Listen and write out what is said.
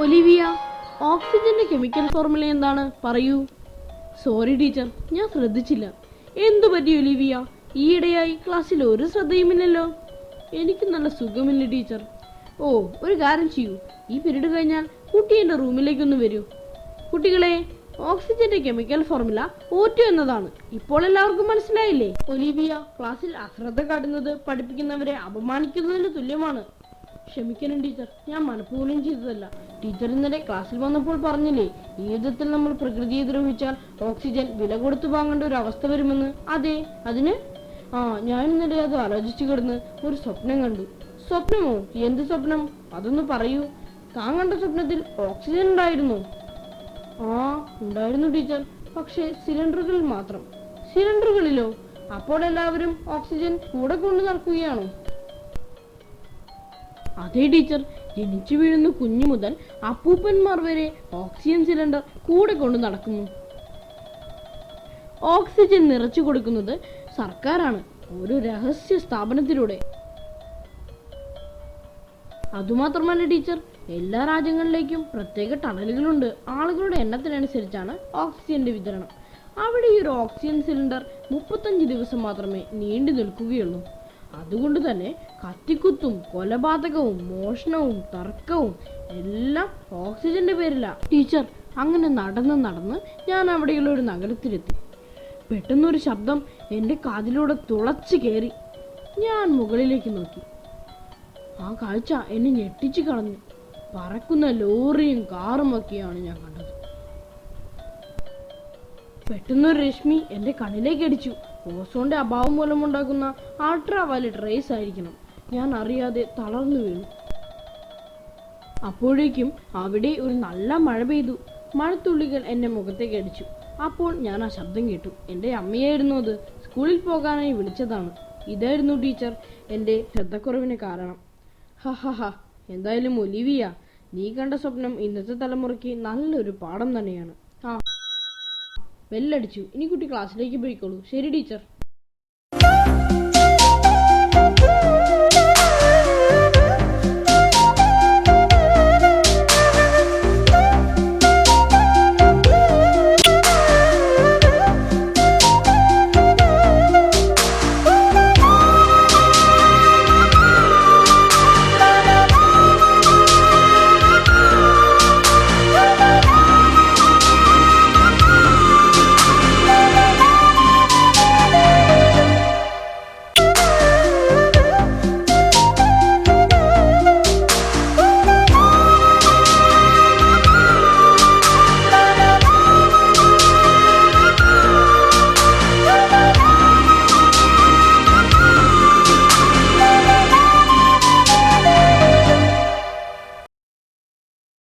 Olivia, ഓക്സിജന്റെ chemical formula എന്താണ്? പറയൂ. സോറി ടീച്ചർ, ഞാൻ ശ്രദ്ധിച്ചില്ല. എന്തു പറ്റി ഒലിവിയ? ഈയിടെയായി ക്ലാസ്സിൽ ഒരു ശ്രദ്ധയുമില്ലല്ലോ. എനിക്ക് നല്ല സുഖമില്ല ടീച്ചർ. ഓ, ഒരു കാര്യം ചെയ്യൂ. ഈ പീരീഡ് കഴിഞ്ഞാൽ കുട്ടി എൻ്റെ റൂമിലേക്കൊന്ന് വരൂ. കുട്ടികളെ, ഓക്സിജന്റെ കെമിക്കൽ ഫോർമുല O2 എന്നതാണ്. ഇപ്പോൾ എല്ലാവർക്കും മനസ്സിലായില്ലേ? ഒലിവിയ, ക്ലാസ്സിൽ അശ്രദ്ധ കാട്ടുന്നത് പഠിപ്പിക്കുന്നവരെ അപമാനിക്കുന്നതിന് തുല്യമാണ്. ക്ഷമിക്കണം ടീച്ചർ, ഞാൻ മനഃപൂർവ്വം ചെയ്തതല്ല. ടീച്ചർ ഇന്നലെ ക്ലാസ്സിൽ വന്നപ്പോൾ പറഞ്ഞില്ലേ, ഈ യുദ്ധത്തിൽ നമ്മൾ പ്രകൃതിയെ ദ്രോഹിച്ചാൽ ഓക്സിജൻ വില കൊടുത്തു വാങ്ങേണ്ട ഒരു അവസ്ഥ വരുമെന്ന്. അതെ, അതിന് ഞാൻ ഇന്നലെ അത് ആലോചിച്ചു കിടന്ന് ഒരു സ്വപ്നം കണ്ടു. സ്വപ്നമോ? എന്ത് സ്വപ്നം? അതൊന്ന് പറയൂ. താൻ കണ്ട സ്വപ്നത്തിൽ ഓക്സിജൻ ഉണ്ടായിരുന്നു? ഉണ്ടായിരുന്നു ടീച്ചർ, പക്ഷേ സിലിണ്ടറുകളിൽ മാത്രം. സിലിണ്ടറുകളിലോ? അപ്പോൾ എല്ലാവരും ഓക്സിജൻ കൂടെ കൊണ്ടു നടക്കുകയാണോ? അതെ ടീച്ചർ, ജനിച്ചു വീഴുന്ന കുഞ്ഞു മുതൽ അപ്പൂപ്പന്മാർ വരെ ഓക്സിജൻ സിലിണ്ടർ കൂടെ കൊണ്ടു നടക്കുന്നു. ഓക്സിജൻ നിറച്ചു കൊടുക്കുന്നത് സർക്കാരാണ്, ഒരു രഹസ്യ സ്ഥാപനത്തിലൂടെ. അതുമാത്രമല്ല ടീച്ചർ, എല്ലാ രാജ്യങ്ങളിലേക്കും പ്രത്യേക ടണലുകളുണ്ട്. ആളുകളുടെ എണ്ണത്തിനനുസരിച്ചാണ് ഓക്സിജന്റെ വിതരണം. അവിടെ ഈ ഒരു ഓക്സിജൻ സിലിണ്ടർ 35 ദിവസം മാത്രമേ നീണ്ടു നിൽക്കുകയുള്ളൂ. അതുകൊണ്ട് തന്നെ കത്തിക്കുത്തും കൊലപാതകവും മോഷണവും തർക്കവും എല്ലാം ഓക്സിജന്റെ പേരില. ടീച്ചർ, അങ്ങനെ നടന്ന് ഞാൻ അവിടെയുള്ള ഒരു നഗരത്തിലെത്തി. പെട്ടെന്നൊരു ശബ്ദം എൻ്റെ കാതിലൂടെ തുളച്ചു കയറി. ഞാൻ മുകളിലേക്ക് നോക്കി. ആ കാഴ്ച എന്നെ ഞെട്ടിച്ചു കളഞ്ഞു. പറക്കുന്ന ലോറിയും കാറും ഒക്കെയാണ് ഞാൻ കണ്ടത്. പെട്ടെന്നൊരു രശ്മി എൻ്റെ കണ്ണിലേക്ക് അടിച്ചു. ഓസോണിന്റെ അഭാവം മൂലമുണ്ടാകുന്ന അൾട്രാ വയലറ്റ് റേസ് ആയിരിക്കണം. ഞാൻ അറിയാതെ തളർന്നു വീണു. അപ്പോഴേക്കും അവിടെ ഒരു നല്ല മഴ പെയ്തു. മഴത്തുള്ളികൾ എൻ്റെ മുഖത്തേക്ക് അടിച്ചു. അപ്പോൾ ഞാൻ ആ ശബ്ദം കേട്ടു. എൻ്റെ അമ്മയായിരുന്നു അത്. സ്കൂളിൽ പോകാനായി വിളിച്ചതാണ്. ഇതായിരുന്നു ടീച്ചർ എൻ്റെ ശ്രദ്ധക്കുറവിന് കാരണം. എന്തായാലും ഒലിവിയ, നീ കണ്ട സ്വപ്നം ഇന്നത്തെ തലമുറയ്ക്ക് നല്ലൊരു പാഠം തന്നെയാണ്. ബെല്ലടിച്ചു. ഇനി കുട്ടി ക്ലാസ്സിലേക്ക് പോയിക്കോളൂ. ശരി ടീച്ചർ.